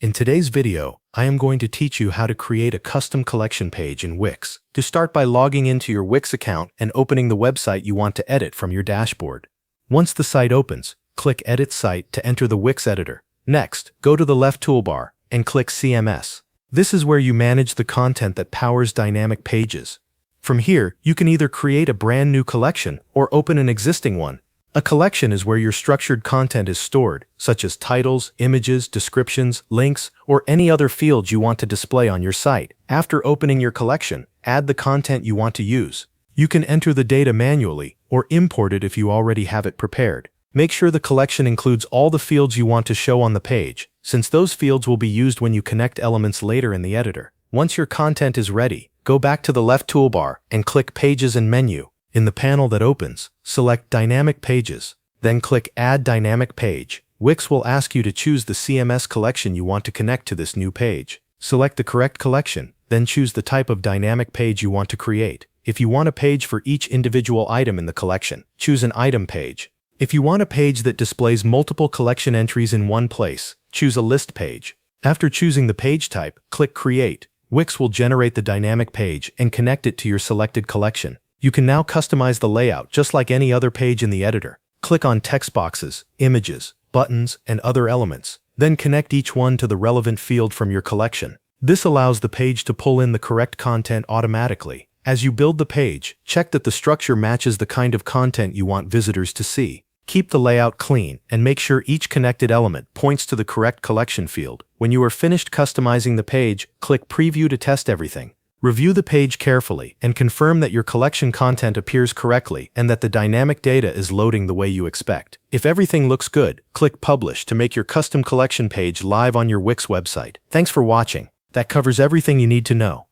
In today's video, I am going to teach you how to create a custom collection page in Wix. To start by logging into your Wix account and opening the website you want to edit from your dashboard. Once the site opens, click Edit Site to enter the Wix editor. Next, go to the left toolbar and click CMS. This is where you manage the content that powers dynamic pages. From here, you can either create a brand new collection or open an existing one. A collection is where your structured content is stored, such as titles, images, descriptions, links, or any other fields you want to display on your site. After opening your collection, add the content you want to use. You can enter the data manually or import it if you already have it prepared. Make sure the collection includes all the fields you want to show on the page, since those fields will be used when you connect elements later in the editor. Once your content is ready, go back to the left toolbar and click Pages and Menu. In the panel that opens, select Dynamic Pages, then click Add Dynamic Page. Wix will ask you to choose the CMS collection you want to connect to this new page. Select the correct collection, then choose the type of dynamic page you want to create. If you want a page for each individual item in the collection, choose an item page. If you want a page that displays multiple collection entries in one place, choose a list page. After choosing the page type, click Create. Wix will generate the dynamic page and connect it to your selected collection. You can now customize the layout just like any other page in the editor. Click on text boxes, images, buttons, and other elements. Then connect each one to the relevant field from your collection. This allows the page to pull in the correct content automatically. As you build the page, check that the structure matches the kind of content you want visitors to see. Keep the layout clean and make sure each connected element points to the correct collection field. When you are finished customizing the page, click Preview to test everything. Review the page carefully and confirm that your collection content appears correctly and that the dynamic data is loading the way you expect. If everything looks good, click Publish to make your custom collection page live on your Wix website. Thanks for watching. That covers everything you need to know.